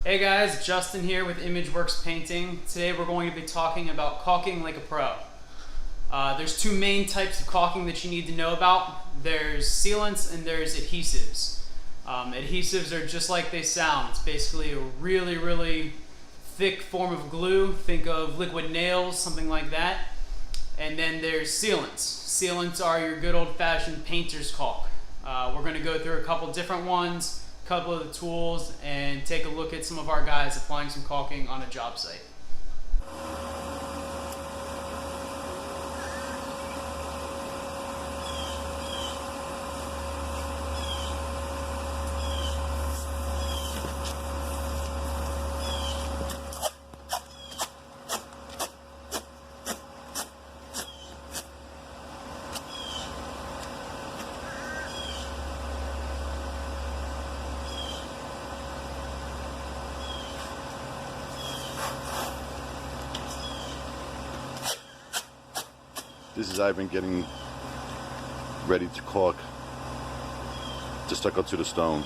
Hey guys, Justin here with ImageWorks Painting. Today we're going to be talking about caulking like a pro. There's two main types of caulking that you need to know about. There's sealants and there's adhesives. Adhesives are just like they sound. It's basically a really thick form of glue. Think of liquid nails, something like that. And then there's sealants. Sealants are your good old-fashioned painter's caulk. We're going to go through a couple different ones, a couple of the tools, and take a look at some of our guys applying some caulking on a job site. This is Ivan getting ready to caulk the stucco to the stone.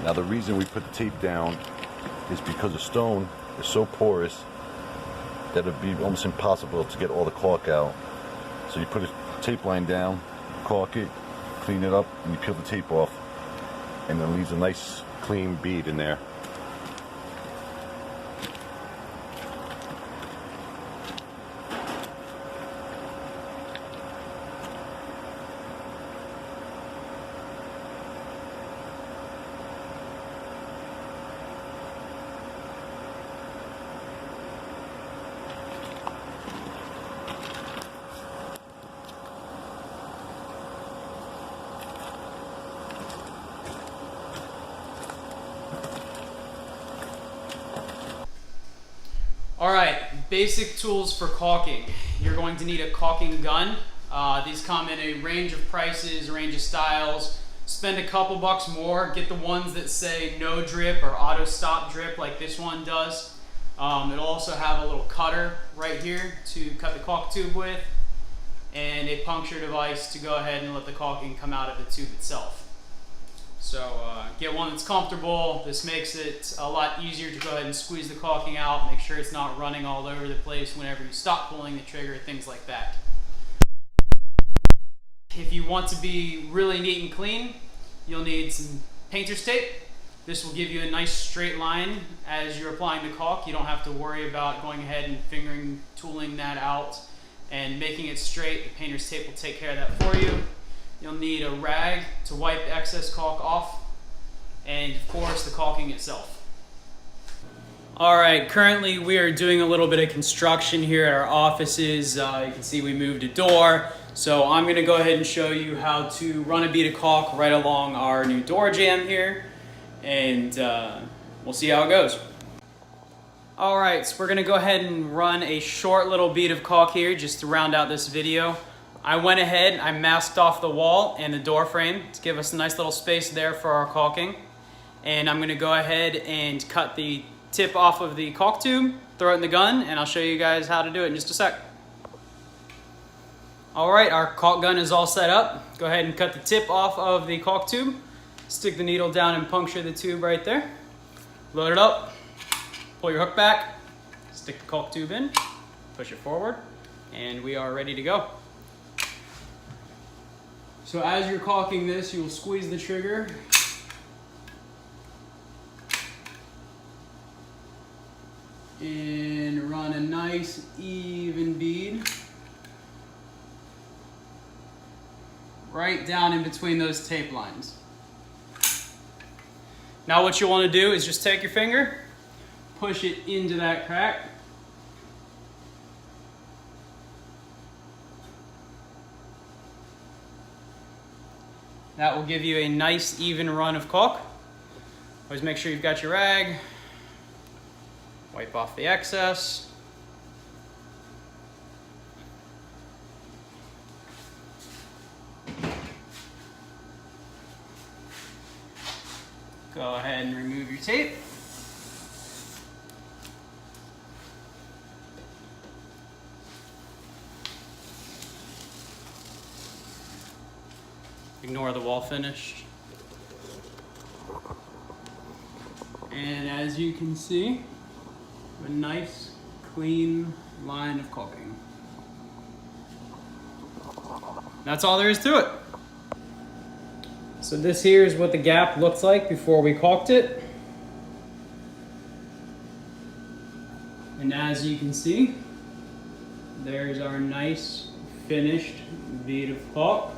Now the reason we put the tape down is because the stone is so porous that it'd be almost impossible to get all the caulk out. So you put a tape line down, caulk it, clean it up, and you peel the tape off, and it leaves a nice clean bead in there. Alright, basic tools for caulking. You're going to need a caulking gun. These come in a range of prices, a range of styles. Spend a couple bucks more, get the ones that say no drip or auto stop drip like this one does. It'll also have a little cutter right here to cut the caulk tube with, and a puncture device to go ahead and let the caulking come out of the tube itself. So get one that's comfortable. This makes it a lot easier to go ahead and squeeze the caulking out, make sure it's not running all over the place whenever you stop pulling the trigger, things like that. If you want to be really neat and clean, you'll need some painter's tape. This will give you a nice straight line as you're applying the caulk. You don't have to worry about going ahead and fingering tooling that out and making it straight. The painter's tape will take care of that for you. You'll need a rag to wipe the excess caulk off, and of course the caulking itself. Alright, currently we are doing a little bit of construction here at our offices. You can see we moved a door, so I'm going to go ahead and show you how to run a bead of caulk right along our new door jamb here, and we'll see how it goes. Alright, so we're going to go ahead and run a short little bead of caulk here just to round out this video. I went ahead and I masked off the wall and the door frame to give us a nice little space there for our caulking. And I'm gonna go ahead and cut the tip off of the caulk tube, throw it in the gun, and I'll show you guys how to do it in just a sec. All right, our caulk gun is all set up. Go ahead and cut the tip off of the caulk tube. Stick the needle down and puncture the tube right there. Load it up, pull your hook back, stick the caulk tube in, push it forward, and we are ready to go. So as you're caulking this, you will squeeze the trigger. And run a nice even bead right down in between those tape lines. Now what you want to do is just take your finger, push it into that crack. That will give you a nice even run of caulk. Always make sure you've got your rag. Wipe off the excess. Go ahead and remove your tape. Ignore the wall finish. And as you can see, a nice clean line of caulking. That's all there is to it. So this here is what the gap looked like before we caulked it. And as you can see, there's our nice finished bead of caulk.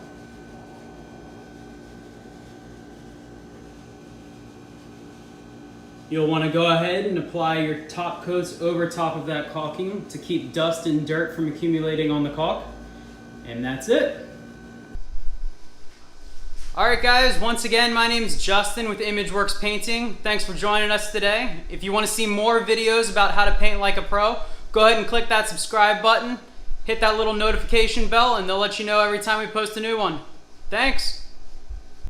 You'll want to go ahead and apply your top coats over top of that caulking to keep dust and dirt from accumulating on the caulk. And that's it. Alright guys, once again, my name is Justin with ImageWorks Painting. Thanks for joining us today. If you want to see more videos about how to paint like a pro, go ahead and click that subscribe button, hit that little notification bell, and they'll let you know every time we post a new one. Thanks!